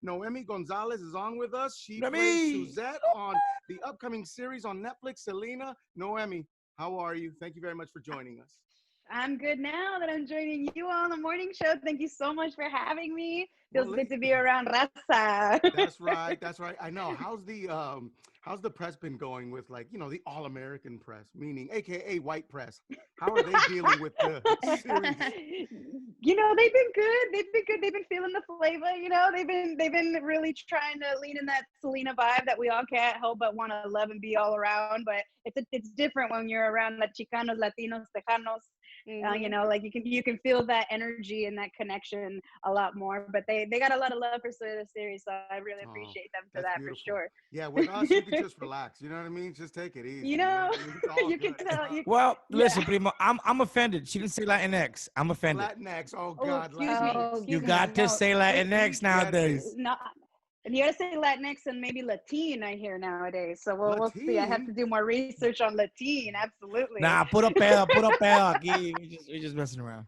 Noemi Gonza lez is on with us. She plays Noemi. Suzette on the upcoming series on Netflix, Selena. Noemi, how are you? Thank you very much for joining us. I'm good now that I'm joining you on the morning show. Thank you so much for having me. Feels Well, good to be around Raza. that's right. That's right. I know. How's the press been going with, like, the all-American press, meaning AKA white press? How are they dealing with the series? They've been good. They've been good. They've been feeling the flavor. They've been really trying to lean in that Selena vibe that we all can't help but want to love and be all around. But it's different when you're around the Chicanos, Latinos, Tejanos. Like you can feel that energy and that connection a lot more. But they got a lot of love for the series, so I really Oh, appreciate them for that's that for beautiful. sure. Yeah, with us, you can just relax. You know what I mean? Just take it easy. you You know know, what I mean? It's all you can good. It's tell. fine. Well, Yeah. listen, Primo, I'm offended. She didn't say Latinx. I'm offended. Latinx. Oh, Oh, God. excuse me. Latinx. You Excuse me. got to No, say Latinx Get it. nowadays. no. And you gotta say Latinx and maybe Latin. I hear nowadays. So we'll see. I have Latin. to do more research on Latin. Absolutely. Nah, put up pedo, put up pedo. Aquí, we just messing around.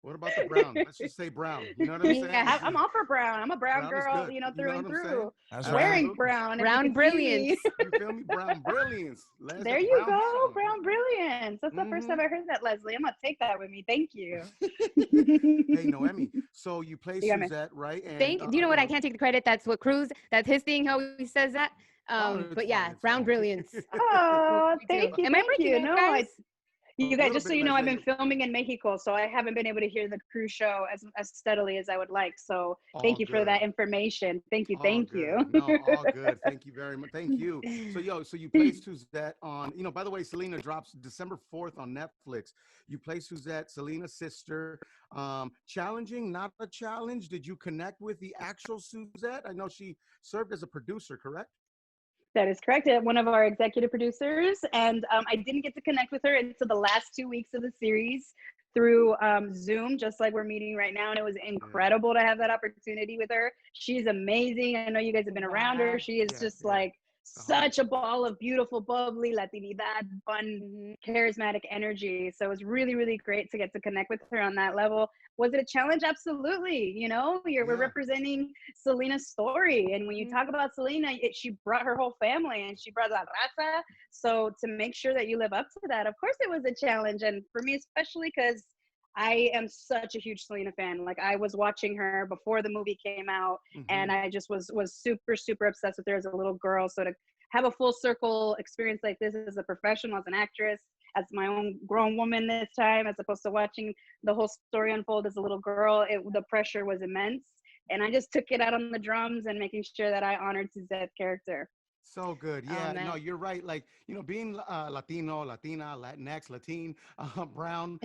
What about the brown? Let's just say brown. You know what I'm saying? Yeah, I'm all for brown. I'm a brown Brown is girl, good. You through know and what I'm saying? through. That's right. Wearing Absolutely. brown, if you Brown can see brilliance. me. You feel me? Brown brilliance. Les the There you brown go, hound. brown brilliance. That's the first Mm-hmm. time I heard that, Leslie. I'm gonna take that with me. Thank you. Hey, Noemi. So you play Dígame. Suzette, right? And Do you know what? I can't take the credit. That's what Cruz. That's his thing. How he says that. oh, it's But fine. yeah, It's brown fine. brilliance. Oh, Me thank too. you, Am I thank breaking you. it, No, guys? you A guys, little just so bit, you know, I've Leslie. been filming in Mexico, so I haven't been able to hear the Cruz Show as steadily as I would like. So All thank you for good. that information. Thank you, All thank good. you. No, all good. Thank you very much. Thank you. So you play Suzette on, by the way, Selena drops December 4th on Netflix. You play Suzette, Selena's sister. Challenging, not a challenge. Did you connect with the actual Suzette? I know she served as a producer, correct? That is correct. One of our executive producers, and I didn't get to connect with her until the last 2 weeks of the series through Zoom, just like we're meeting right now. And it was Yeah. incredible to have that opportunity with her. She's amazing. I know you guys have been around her. She is Yeah, just yeah. like The homie. such a ball of beautiful, bubbly, Latinidad, fun, Mhm. charismatic energy. So it was really, really great to get to connect with her on that level. Was it a challenge? Absolutely. We're Yeah. representing Selena's story. And when you Mhm. talk about Selena, she brought her whole family and she brought La Raza. So to make sure that you live up to that, of course it was a challenge. And for me, especially because I am such a huge Selena fan. Like I was watching her before the movie came out, Mm-hmm. and I just was super, super obsessed with her as a little girl. So to have a full circle experience like this as a professional, as an actress, as my own grown woman this time, as opposed to watching the whole story unfold as a little girl, the pressure was immense. And I just took it out on the drums and making sure that I honored Suzette's character. So good. Oh Yeah, no, man. you're right. Like, being Latino, Latina, Latinx, Latin, brown,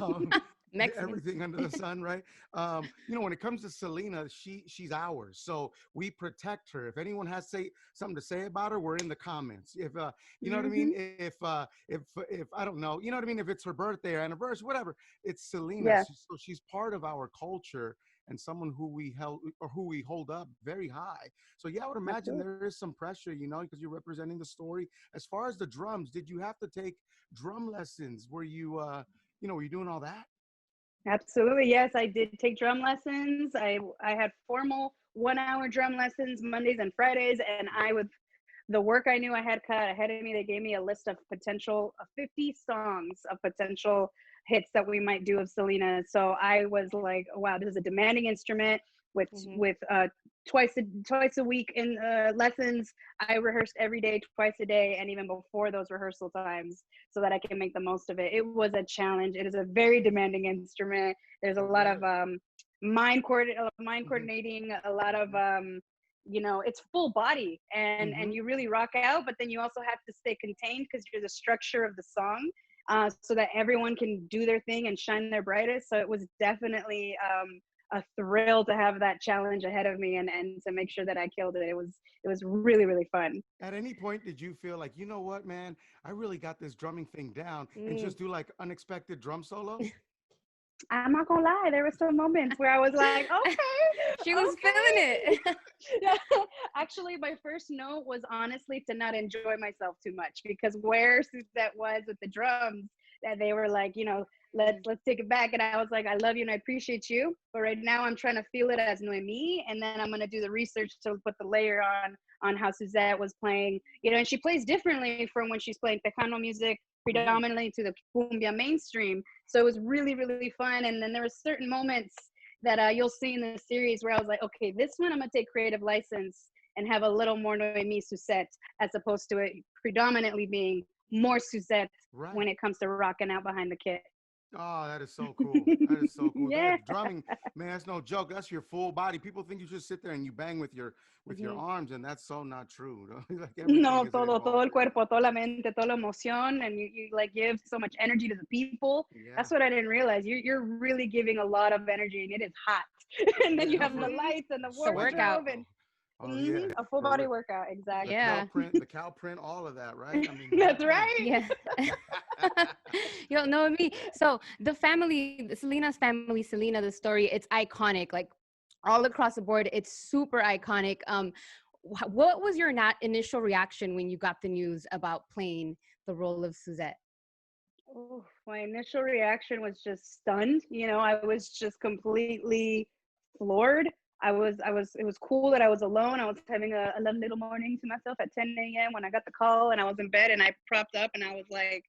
um, Mexican. everything under the sun, right? When it comes to Selena, she's ours. So we protect her. If anyone has something to say about her, we're in the comments. If you know what I Mm-hmm. mean? If I don't know, you know what I mean? If it's her birthday or anniversary, whatever, it's Selena. Yeah. So she's part of our culture and someone who we hold up very high. So yeah, I would imagine Absolutely. there is some pressure, because you're representing the story. As far as the drums, did you have to take drum lessons? Were you doing all that? Absolutely. Yes, I did take drum lessons. I had formal 1 hour drum lessons Mondays and Fridays, and with the work I knew I had cut ahead of me, they gave me a list of potential 50 songs of potential hits that we might do of Selena. So I was like, wow, this is a demanding instrument with Mhm. with twice a week in lessons. I rehearsed every day, twice a day, and even before those rehearsal times, so that I can make the most of it. It was a challenge. It is a very demanding instrument. There's a I lot of bet. mind Hmm. coordinating, a lot of it's full body, and Hmm. you really rock out, but then you also have to stay contained because you're the structure of the song, so that everyone can do their thing and shine their brightest. So it was definitely a thrill to have that challenge ahead of me, and to make sure that I killed it. It was really, really fun. At any point, did you feel like, you know what, man, I really got this drumming thing down, and Mm. just do like unexpected drum solos? I'm not gonna lie, there were some moments where I was like, She okay, was feeling okay. it. Yeah. Actually, my first note was honestly to not enjoy myself too much, because where Suzette was with the drums, that they were like, let's take it back. And I was like, I love you and I appreciate you, but right now I'm trying to feel it as Noemi, and then I'm gonna do the research to put the layer on how Suzette was playing, you know, and she plays differently from when she's playing Tejano music predominantly to the cumbia mainstream. So it was really, really fun. And then there were certain moments that you'll see in the series where I was like, okay, this one I'm gonna take creative license and have a little more Noemi Suzette, as opposed to it predominantly being more Suzette Right. when it comes to rocking out behind the kit. Oh, that is so cool. That is so cool. Yeah. That drumming, man, that's no joke. That's your full body. People think you just sit there and you bang with your arms, and that's so not true. Like everything No, is todo el involved. cuerpo, toda la mente, toda la emoción, and you like give so much energy to the people. Yeah. That's what I didn't realize. You're really giving a lot of energy, and it is hot. And then you Yeah, have the lights and the It's a workout. wardrobe and Oh yeah, a full for body real. workout. Exactly. Yeah. The cow print, all of that, right? I mean, That's come on. right. Yeah. You know me. So the family, Selena's family, Selena, the story, it's iconic. Like all across the board, it's super iconic. What was your initial reaction when you got the news about playing the role of Suzette? Oh, my initial reaction was just stunned. You know, I was just completely floored. It was cool that I was alone. I was having a lovely little morning to myself at 10 a.m. when I got the call, and I was in bed and I propped up and I was like,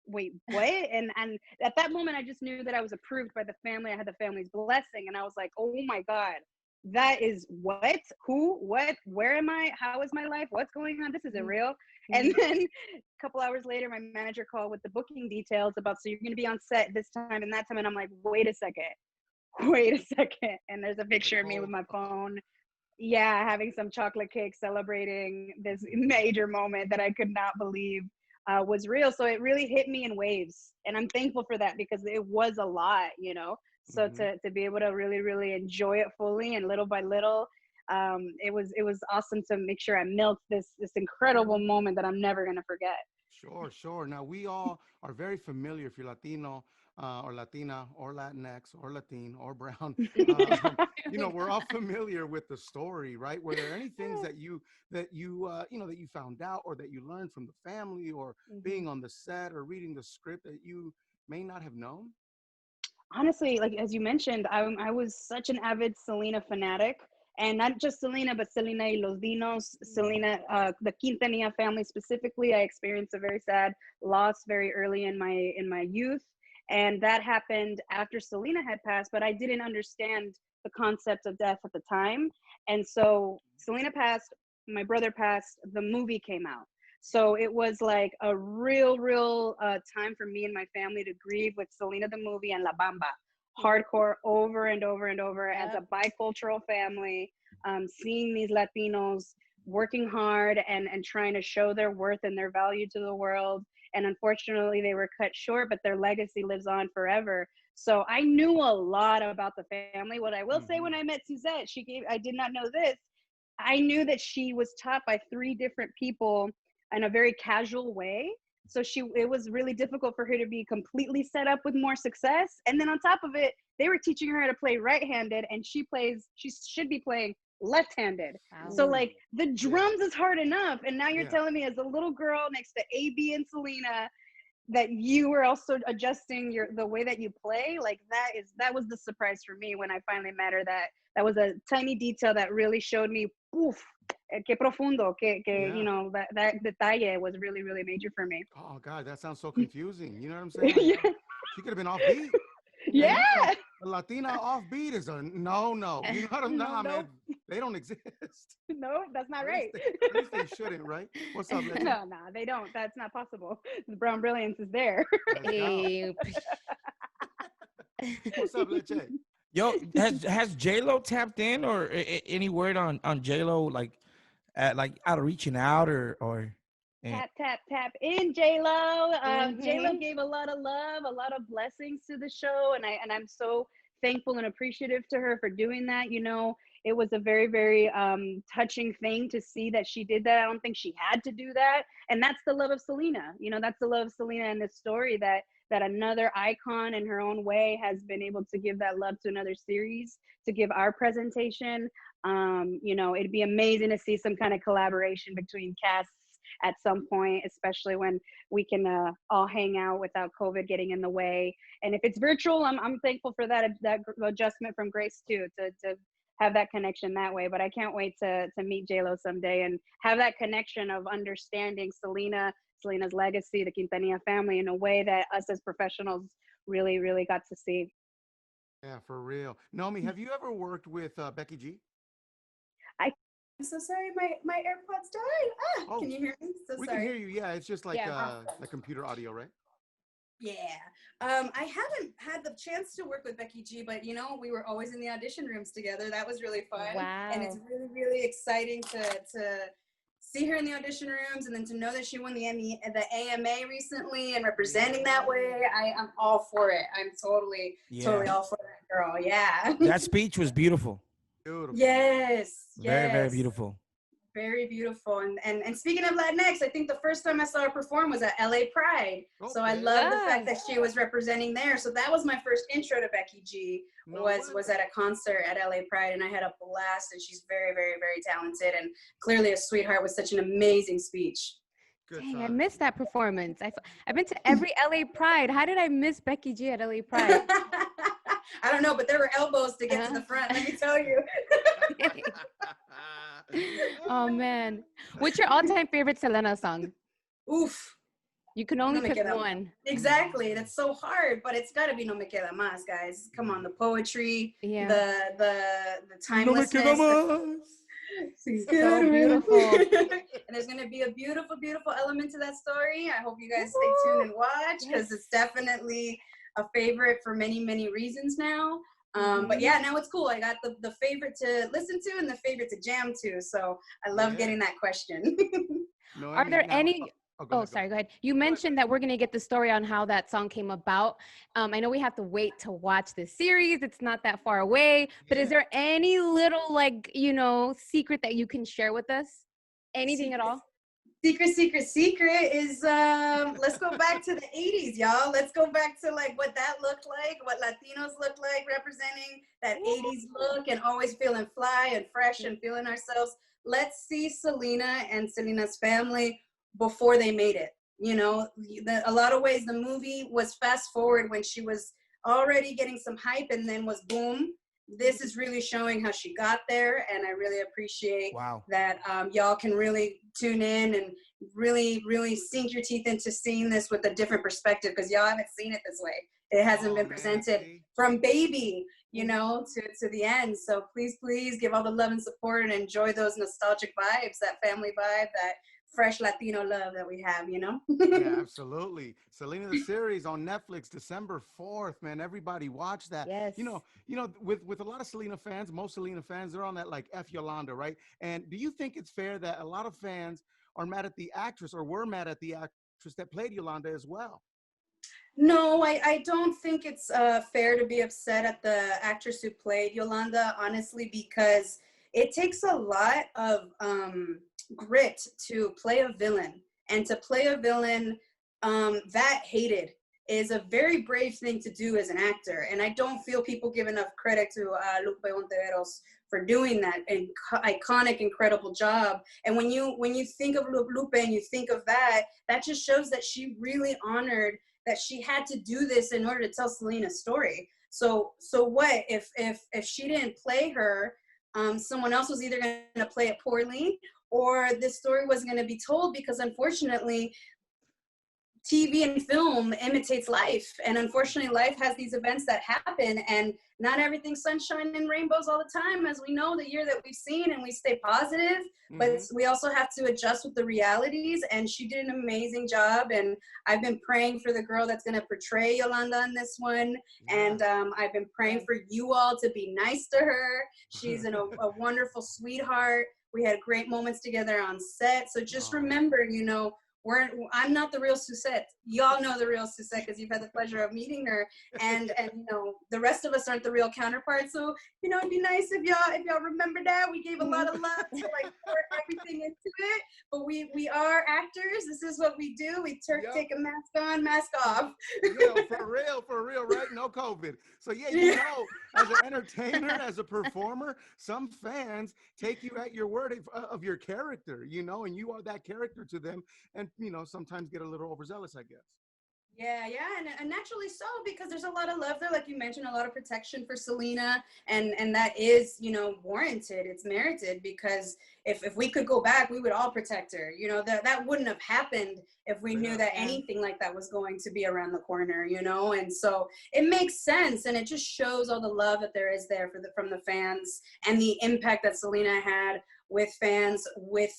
wait, what? And at that moment, I just knew that I was approved by the family. I had the family's blessing, and I was like, oh my God, that is what? Who? What? Where am I? How is my life? What's going on? This isn't real. And then a couple hours later, my manager called with the booking details about, so you're going to be on set this time and that time. And I'm like, wait a second. And there's a picture of me with my phone. Yeah, having some chocolate cake, celebrating this major moment that I could not believe was real. So it really hit me in waves. And I'm thankful for that because it was a lot, you know? So to be able to really, really enjoy it fully and little by little, it was awesome to make sure I milked this incredible moment that I'm never gonna forget. Sure. Now we all are very familiar. If you're Latino or Latina or Latinx or Latin or brown, you know, we're all familiar with the story, right? Were there any things that you that you found out or that you learned from the family or being on the set or reading the script that you may not have known? Honestly, like as you mentioned, I was such an avid Selena fanatic, and not just Selena, but Selena y los Dinos, Selena, the Quintanilla family specifically. I experienced a very sad loss very early in my youth, and that happened after Selena had passed. But I didn't understand the concept of death at the time, and so Selena passed, my brother passed, the movie came out. So it was like a real time for me and my family to grieve with Selena the movie and La Bamba. Hardcore over and over and over as a bicultural family, seeing these Latinos working hard and trying to show their worth and their value to the world. And unfortunately, they were cut short, but their legacy lives on forever. So I knew a lot about the family. What I will say, when I met Suzette, I did not know this. I knew that she was taught by 3 different people in a very casual way. So it was really difficult for her to be completely set up with more success. And then on top of it, they were teaching her how to play right-handed, and she should be playing left-handed. Wow. So like the drums is hard enough. And now you're telling me as a little girl next to AB and Selena that you were also adjusting the way that you play. Like that was the surprise for me when I finally met her. That was a tiny detail that really showed me, oof, qué profundo, you know, that detalle was really, really major for me. Oh God, that sounds so confusing. You know what I'm saying? Like, Yeah. she could have been offbeat. Yeah. A Latina offbeat is a no. You know what I'm No, man. They don't exist. No, that's not At right. least they shouldn't, right? What's up, Leche? No, they don't. That's not possible. The brown brilliance is there. Let's go. Hey, What's up, Leche? Yo, has J.Lo tapped in or any word on J.Lo like out of reaching out or Tap in, J.Lo. J.Lo gave a lot of love, a lot of blessings to the show, and I'm so thankful and appreciative to her for doing that. You know, it was a very, very touching thing to see that she did that. I don't think she had to do that, and that's the love of Selena. You know, that's the love of Selena in this story, that another icon in her own way has been able to give that love to another series, to give our presentation. You know, it'd be amazing to see some kind of collaboration between casts at some point, especially when we can all hang out without COVID getting in the way. And if it's virtual, I'm thankful for that adjustment from Grace too, to have that connection that way. But I can't wait to meet J.Lo someday and have that connection of understanding Selena's legacy, the Quintanilla family, in a way that us as professionals really, really got to see. Yeah, for real. Naomi, have you ever worked with Becky G? I'm so sorry, my AirPods died. Oh, Can you hear me? So we sorry. can hear you. Yeah, it's just like Yeah. like computer audio, right? Yeah. I haven't had the chance to work with Becky G, but we were always in the audition rooms together. That was really fun. Wow. And it's really, really exciting to see her in the audition rooms, and then to know that she won the AMA recently and representing that way. I'm all for it. I'm totally all for that girl. Yeah. That speech was beautiful. Beautiful. Yes. Very, very beautiful. Very beautiful. And speaking of Latinx, I think the first time I saw her perform was at LA Pride. Okay. So I love the fact that she was representing there. So that was my first intro to Becky G, was at a concert at LA Pride, and I had a blast, and she's very, very, very talented and clearly a sweetheart with such an amazing speech. Good Dang, I time. missed that performance. I've been to every LA Pride. How did I miss Becky G at LA Pride? I don't know, but there were elbows to get to the front, let me tell you. Oh man, what's your all-time favorite Selena song? Oof. You can only No me pick queda. one. Exactly. That's so hard, but it's got to be No Me Queda Más, guys. Come on, the poetry, Yeah. the No me timelessness. queda más. So beautiful. And there's going to be a beautiful, beautiful element to that story. I hope you guys stay tuned and watch, because it's definitely a favorite for many, many reasons now. But yeah, now it's cool. I got the favorite to listen to and the favorite to jam to. So I love getting that question. Are there any... Sorry, go ahead. You mentioned that we're going to get the story on how that song came about. I know we have to wait to watch this series. It's not that far away. But is there any little, secret that you can share with us? Anything at all? Secret is, let's go back to the 80s, y'all. Let's go back to what that looked like, what Latinos looked like, representing that 80s look and always feeling fly and fresh and feeling ourselves. Let's see Selena and Selena's family before they made it. A lot of ways the movie was fast forward when she was already getting some hype, and then was boom. This is really showing how she got there, and I really appreciate that y'all can really tune in and really, really sink your teeth into seeing this with a different perspective, because y'all haven't seen it this way. It hasn't been presented from baby, to the end. So please, please give all the love and support and enjoy those nostalgic vibes, that family vibe, that fresh Latino love that we have, Yeah, absolutely. Selena the series on Netflix, December 4th, man. Everybody watch that. Yes. With a lot of Selena fans, most Selena fans, they're on that F Yolanda, right? And do you think it's fair that a lot of fans are mad at the actress, or were mad at the actress that played Yolanda as well? No, I don't think it's fair to be upset at the actress who played Yolanda, honestly, because it takes a lot of grit to play a villain, and to play a villain that hated is a very brave thing to do as an actor. And I don't feel people give enough credit to Lupe Ontiveros for doing that iconic, incredible job. And when you think of Lupe and you think of that just shows that she really honored that she had to do this in order to tell Selena's story. So what if she didn't play her, someone else was either going to play it poorly, or this story wasn't going to be told, because unfortunately TV and film imitates life. And unfortunately, life has these events that happen, and not everything's sunshine and rainbows all the time, as we know the year that we've seen, and we stay positive, but we also have to adjust with the realities. And she did an amazing job. And I've been praying for the girl that's going to portray Yolanda in this one. And I've been praying for you all to be nice to her. She's a wonderful sweetheart. We had great moments together on set. So just remember, I'm not the real Suzette. Y'all know the real Suzette, because you've had the pleasure of meeting her, and the rest of us aren't the real counterparts. So it'd be nice if y'all remember that. We gave a lot of love to pour everything into it, we are actors. This is what we do. We take a mask on, mask off. For real, right? No COVID. So yeah, you know, as an entertainer, as a performer, some fans take you at your word of your character, you know, and you are that character to them, and you know, sometimes get a little overzealous, I guess. Yeah, and naturally so, because there's a lot of love there, like you mentioned, a lot of protection for Selena, and that is, you know, warranted. It's merited, because if we could go back, we would all protect her. You know, that wouldn't have happened if we knew that anything like that was going to be around the corner, you know. And so it makes sense, and it just shows all the love that there is there from the fans, and the impact that Selena had with fans, with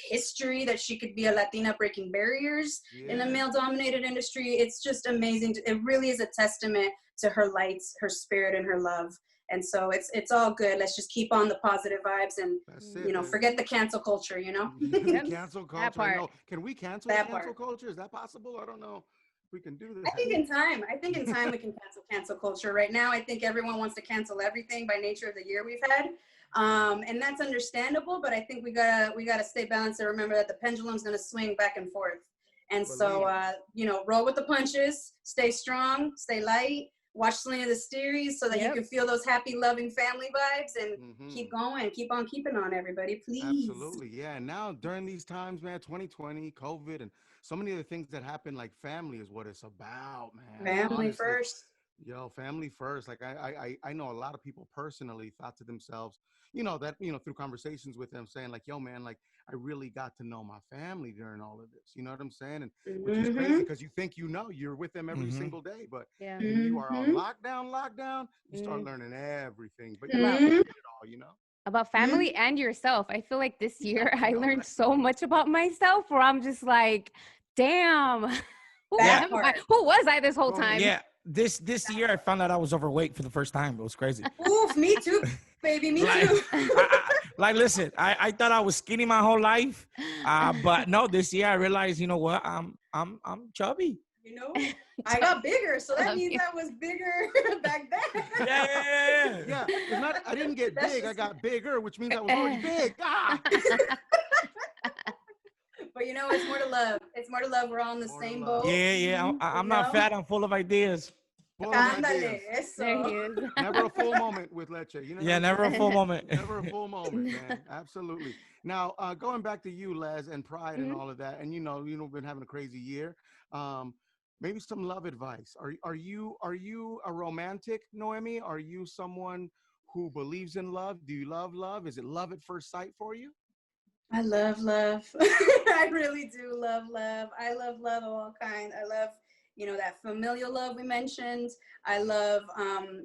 history, that she could be a Latina breaking barriers in a male-dominated industry. It's just amazing. It really is a testament to her lights, her spirit, and her love. And so it's all good. Let's just keep on the positive vibes, and you know, forget the cancel culture, you know. Cancel culture. I know. Can we cancel the cancel culture? Is that possible? I don't know. We can do that. I think in time we can cancel culture. Right now, I think everyone wants to cancel everything by nature of the year we've had. And that's understandable, but I think we gotta stay balanced and remember that the pendulum's gonna swing back and forth. And so, you know, roll with the punches, stay strong, stay light, watch Selena the series so that you can feel those happy, loving family vibes, and keep going, keep on keeping on, everybody, please. Absolutely, yeah. And now during these times, man, 2020, COVID, and so many of the things that happen, like family is what it's about, man. Family honestly, first. Yo, family first. Like I know a lot of people personally thought to themselves, you know, that, you know, through conversations with them, saying like, yo, man, like I really got to know my family during all of this. You know what I'm saying? And which is crazy, because you think, you know, you're with them every single day, but when you are on lockdown, you start learning everything. But you're not it all, you know? About family and yourself. I feel like this year I learned so much about myself, where I'm just like, damn, who was I this whole time? Yeah. This year I found out I was overweight for the first time. It was crazy. Oof, me too, baby, me too. Listen, I thought I was skinny my whole life, but no, this year I realized, you know what, I'm chubby. You know, I got bigger, so that means I was bigger back then. Yeah. It's not, I didn't get big, I got bigger, which means I was already big. But you know, it's more to love. It's more to love. We're all in the same boat. Yeah. I'm not fat. I'm full of ideas. Never a full moment with Leche. You know. Yeah, never a full moment. Never a full moment, man. Absolutely. Now, going back to you, Les, and Pride and all of that, and you know, been having a crazy year. Maybe some love advice. Are you a romantic, Noemi? Are you someone who believes in love? Do you love love? Is it love at first sight for you? I love love. I really do love love. I love love of all kinds. I love, you know, that familial love we mentioned. I love,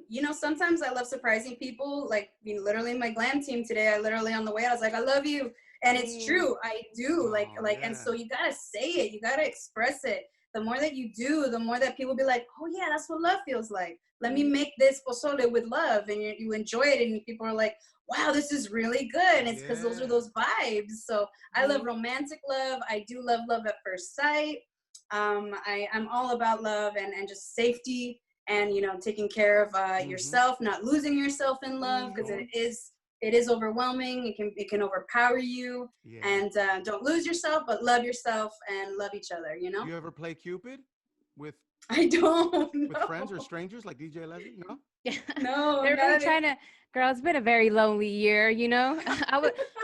you know, sometimes I love surprising people. Like, you know, literally in my glam team today, I literally on the way, I was like, I love you. And it's true. I do. And so you got to say it. You got to express it. The more that you do, the more that people be like, oh yeah, that's what love feels like. Let me make this pozole with love. And you enjoy it. And people are like, wow, this is really good. And it's because those are those vibes. So I love romantic love. I do love love at first sight. I'm all about love and just safety, and, you know, taking care of yourself, not losing yourself in love, because it is overwhelming. It can overpower you. And don't lose yourself, but love yourself and love each other, you know? Do you ever play Cupid with I don't with friends or strangers like DJ Leslie? No? No. They're really trying to, girl, it's been a very lonely year, you know?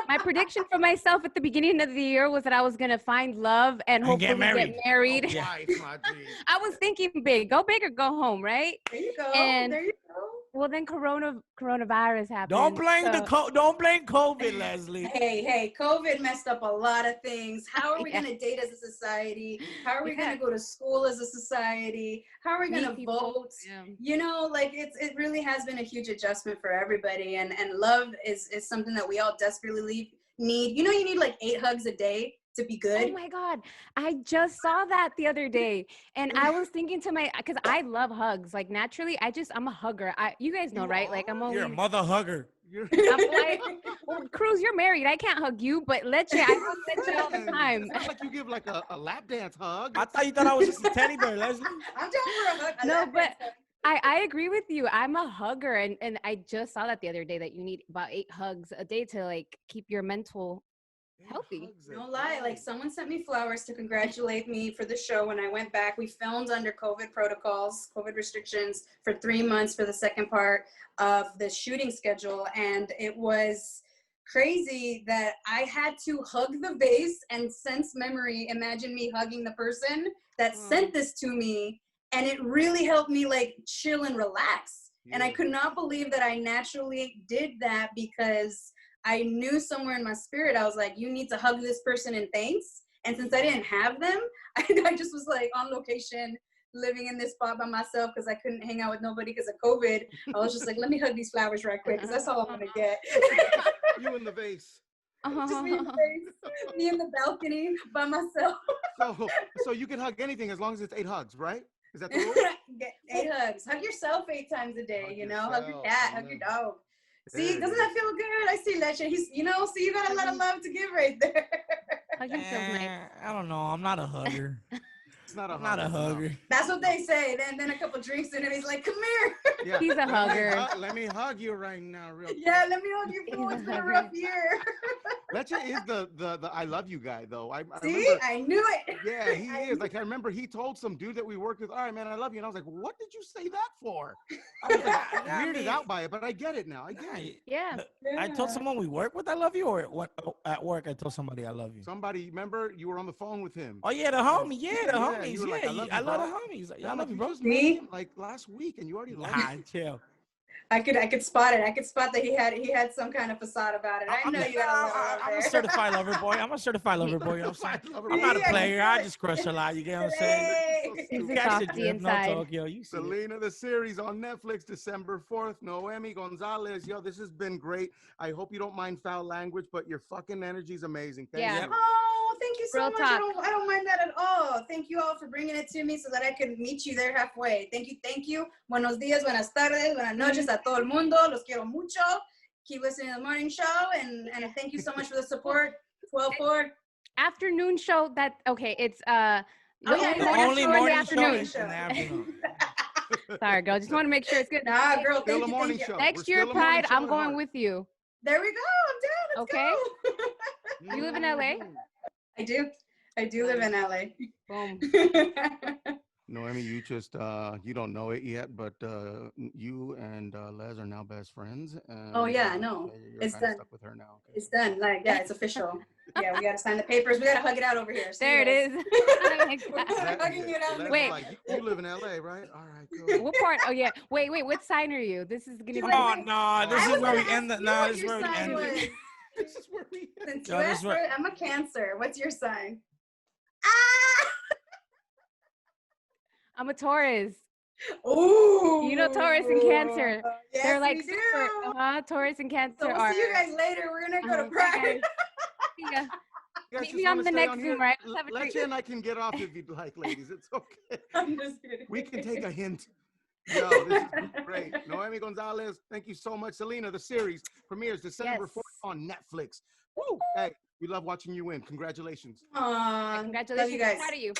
My prediction for myself at the beginning of the year was that I was going to find love and hopefully get married. I was thinking big. Go big or go home, right? There you go. There you go. Well, then coronavirus happened. Don't blame COVID, Leslie. Hey, COVID messed up a lot of things. How are we going to date as a society? How are we going to go to school as a society? How are we going to vote? You know, like it really has been a huge adjustment for everybody. And love is something that we all desperately need. You know, you need like 8 hugs a day to be good. Oh my God. I just saw that the other day. And I was thinking to because I love hugs. Like naturally, I'm a hugger. You guys know, right? Like you're a mother hugger. I'm like, well, Cruz, you're married. I can't hug you, but I hug Leche all the time. It's not like you give like a lap dance hug. I thought you thought I was just a teddy bear, Leslie. I'm down for a hug. No, but I agree with you. I'm a hugger. And I just saw that the other day, that you need about 8 hugs a day to like keep your mental Healthy. No lie, like someone sent me flowers to congratulate me for the show when I went back. We filmed under COVID protocols, COVID restrictions for 3 months for the second part of the shooting schedule. And it was crazy that I had to hug the vase and sense memory. Imagine me hugging the person that sent this to me. And it really helped me like chill and relax. Yeah. And I could not believe that I naturally did that because I knew somewhere in my spirit, I was like, you need to hug this person in thanks. And since I didn't have them, I just was like on location, living in this spot by myself because I couldn't hang out with nobody because of COVID. I was just like, let me hug these flowers right quick because that's all I'm going to get. You in the vase. Just me in the vase. Me in the balcony by myself. So you can hug anything as long as it's 8 hugs, right? Is that the rule? Get 8 hugs. Hug yourself 8 times a day, hug your cat, hug your dog. See, doesn't that feel good? I see Leche. He's, see, you got a lot of love to give right there. Hug yourself, nice. I don't know. I'm not a hugger. I'm not a hugger. No. That's what they say. Then a couple drinks in and he's like, come here. Yeah. He's a hugger. Let me hug you right now, real quick. Yeah, let me hug you. It's been a rough year. Leche is the I love you guy, though. I remember, I knew it. Yeah, he is. Like, I remember he told some dude that we worked with, all right, man, I love you. And I was like, what did you say that for? I was like, weirded out by it, but I get it now. I get it. Yeah. I told someone we work with I love you, or at work I told somebody I love you. Somebody, remember, you were on the phone with him. Oh, yeah, the homie. Yeah, the homies. Yeah, Like, I love the homies. Like, I love you, bro. Me? Like last week, and you already love him. Chill. I could spot it. I could spot that he had some kind of facade about it. I know you got a love I'm a certified lover boy. You know what I'm saying? I'm not a player. I just crush a lot. You get what I'm saying? He's a softy inside. Tokyo. Selena, the series on Netflix, December 4th. Noemi Gonza lez. Yo, this has been great. I hope you don't mind foul language, but your fucking energy is amazing. Thank you. Oh, thank you so Real much. talk. I don't mind that at all. Thank you all for bringing it to me so that I could meet you there halfway. Thank you. Buenos días, buenas tardes, buenas noches a todo el mundo. Los quiero mucho. Keep listening to the morning show, and thank you so much for the support. 12-4. Afternoon show. It's only morning show. Sorry, girl. Just want to make sure it's good. Nah, girl. Still Thank a you. morning show. Next year, Pride, I'm going with you. There we go. I'm down. Let's go. You live in LA? I do live in LA. Boom. Noemi, you just you don't know it yet, but you and Les are now best friends. And, oh yeah, I know. It's done. Stuck with her now. Okay. It's done. Like, yeah, it's official. Yeah, we gotta sign the papers. We gotta hug it out over here. There it is. We're hugging it out. Wait. Like, you live in LA, right? All right, cool. What part? Oh yeah. Wait. What sign are you? This is gonna be. Oh no, this is where we end the. No, this is where we end it. it. This is where we end. I'm a Cancer. What's your sign? I'm a Taurus. Ooh. You know Taurus and Cancer. Yes, they're like we do. super. Taurus and Cancer so we'll are. see you guys later. We're gonna go to Pride. Yeah. Maybe on the next Zoom, right? Leche and I can get off if you'd like, ladies. It's okay. I'm just kidding. We can take a hint. Yo, this is great. Noemi Gonza lez, thank you so much. Selena, the series premieres December 4th on Netflix. Woo! Hey, we love watching you win. Congratulations. Congratulations. Love you guys. Proud of you.